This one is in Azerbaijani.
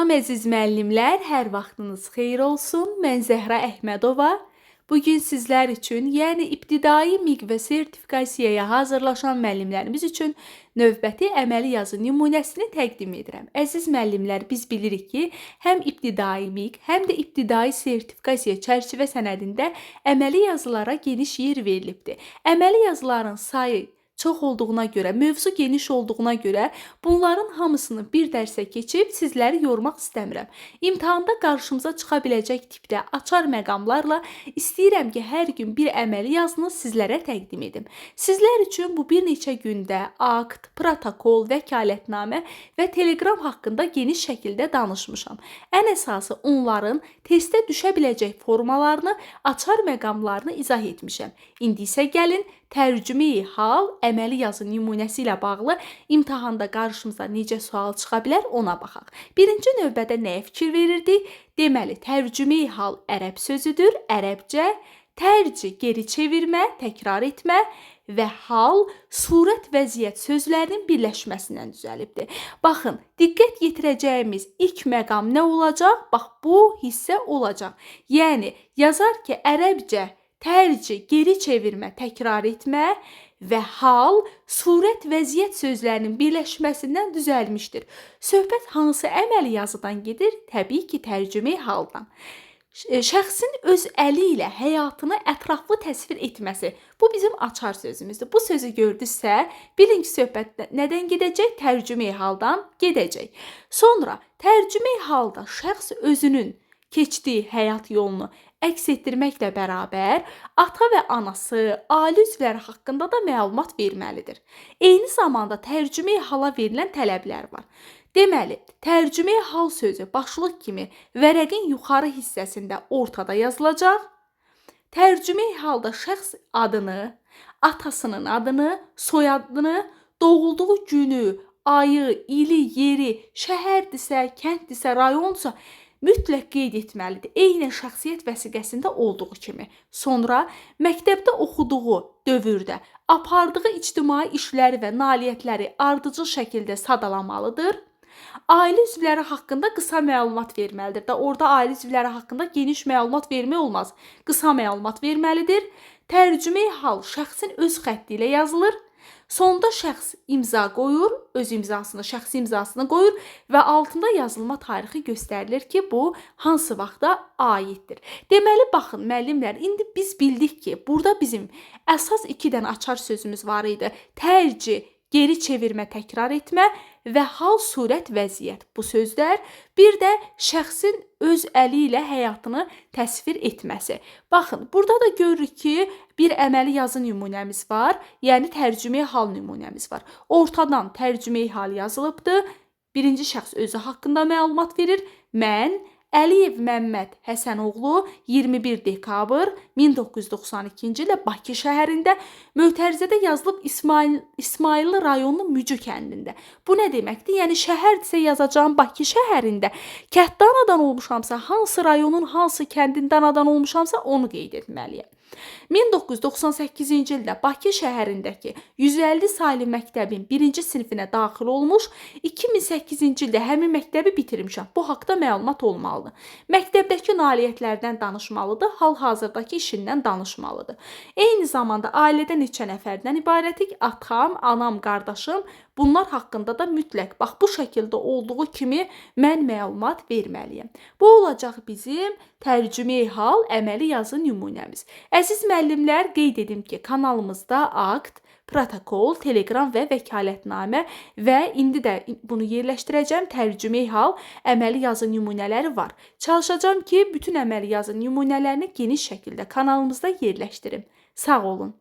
Salam əziz müəllimlər, hər vaxtınız xeyir olsun. Mən Zəhra Əhmədova. Bugün sizlər üçün, yəni ibtidai miq və sertifikasiyaya hazırlaşan müəllimlərimiz üçün növbəti əməli yazı nümunəsini təqdim edirəm. Əziz müəllimlər, biz bilirik ki, həm ibtidai miq, həm də ibtidai sertifikasiya çərçivə sənədində əməli yazılara geniş yer verilibdir. Əməli yazıların sayı çox olduğuna görə, mövzu geniş olduğuna görə bunların hamısını bir dərsə keçib sizləri yormaq istəmirəm. İmtahanda qarşımıza çıxa biləcək tipdə açar məqamlarla istəyirəm ki, hər gün bir əməli yazını sizlərə təqdim edim. Sizlər üçün bu bir neçə gündə akt, protokol, vəkalətnamə və teleqram haqqında geniş şəkildə danışmışam. Ən əsası onların testə düşə biləcək formalarını, açar məqamlarını izah etmişəm. İndi isə gəlin tərcümeyi hal əməli yazı nümunəsi ilə bağlı imtahanda qarşımıza necə sual çıxa bilər ona baxaq. Birinci növbədə nəyə fikir verirdik? Deməli, tərcümeyi hal ərəb sözüdür, ərəbcə. Tərci geri çevirmə, təkrar etmə və hal surət vəziyyət sözlərinin birləşməsindən düzəlibdir. Baxın, diqqət yetirəcəyimiz ilk məqam nə olacaq? Bax, bu hissə olacaq. Yəni, yazar ki, ərəbcə tərci, geri çevirmə, təkrar etmə və hal, surət, vəziyyət sözlərinin birləşməsindən düzəlmişdir. Söhbət hansı əməli yazıdan gedir? Təbii ki, tərcümeyi haldan. Şəxsin öz əli ilə həyatını ətraflı təsvir etməsi. Bu bizim açar sözümüzdür. Bu sözü gördünüzsə, bilin ki, söhbət nədən gedəcək? Tərcümeyi haldan gedəcək. Sonra, tərcümeyi halda şəxs özünün keçdiyi həyat yolunu əks etdirməklə bərabər ata və anası, ailə üzvləri haqqında da məlumat verməlidir. Eyni zamanda tərcümeyi hala verilən tələblər var. Deməli, tərcümeyi hal sözü başlıq kimi vərəqin yuxarı hissəsində ortada yazılacaq. Tərcümeyi halda şəxs adını, atasının adını, soyadını, doğulduğu günü, ayı, ili, yeri, şəhərdirsə, kənddirsə, rayonsa mütləq qeyd etməlidir. Eynən şəxsiyyət vəsiqəsində olduğu kimi. Sonra məktəbdə oxuduğu dövrdə apardığı ictimai işləri və nailiyyətləri ardıcıl şəkildə sadalamalıdır. Ailə üzvləri haqqında qısa məlumat verməlidir. Orada ailə üzvləri haqqında geniş məlumat vermək olmaz. Qısa məlumat verməlidir. Tərcümeyi hal şəxsin öz xətti ilə yazılır. Sonda şəxs imza qoyur, öz imzasını, şəxsi imzasını qoyur və altında yazılma tarixi göstərilir ki, bu hansı vaxta aiddir. Deməli, baxın, müəllimlər, indi biz bildik ki, burada bizim əsas 2 dənə açar sözümüz var idi. Tərci, geri çevirmə, təkrar etmə və hal, surət, vəziyyət. Bu sözlər bir də şəxsin öz əli ilə həyatını təsvir etməsi. Baxın, burada da görürük ki, bir əməli yazı nümunəmiz var, yəni tərcümeyi hal nümunəmiz var. Ortadan tərcümeyi hal yazılıbdır. Birinci şəxs özü haqqında məlumat verir. Mən Əliyev Məmməd Həsənoğlu 21 dekabr 1992-ci ildə Bakı şəhərində mötərizədə yazılıb İsmayıllı rayonunun Mücü kəndində. Bu nə deməkdir? Yəni şəhərdirsə yazacağım Bakı şəhərində, kənddə anadan olmuşamsa, hansı rayonun, hansı kəndində anadan olmuşamsa onu qeyd etməliyəm. 1998-ci ildə Bakı şəhərindəki 150 saylı məktəbin 1-ci sinifinə daxil olmuş, 2008-ci ildə həmin məktəbi bitirmişəm. Bu haqda məlumat olmalıdır. Məktəbdəki nailiyyətlərdən danışmalıdır, hal-hazırdakı işindən danışmalıdır. Eyni zamanda ailədə neçə nəfərdən ibarətik? Atam, anam, qardaşım, bunlar haqqında da mütləq, bax bu şəkildə olduğu kimi mən məlumat verməliyəm. Bu olacaq bizim tərcümeyi hal əməli yazı nümunəmiz. Əziz müəllimlər, qeyd edim ki, kanalımızda akt, protokol, teleqram və vəkalətnamə və indi də bunu yerləşdirəcəm, tərcümeyi hal əməli yazı nümunələri var. Çalışacağım ki, bütün əməli yazı nümunələrini geniş şəkildə kanalımızda yerləşdirim. Sağ olun.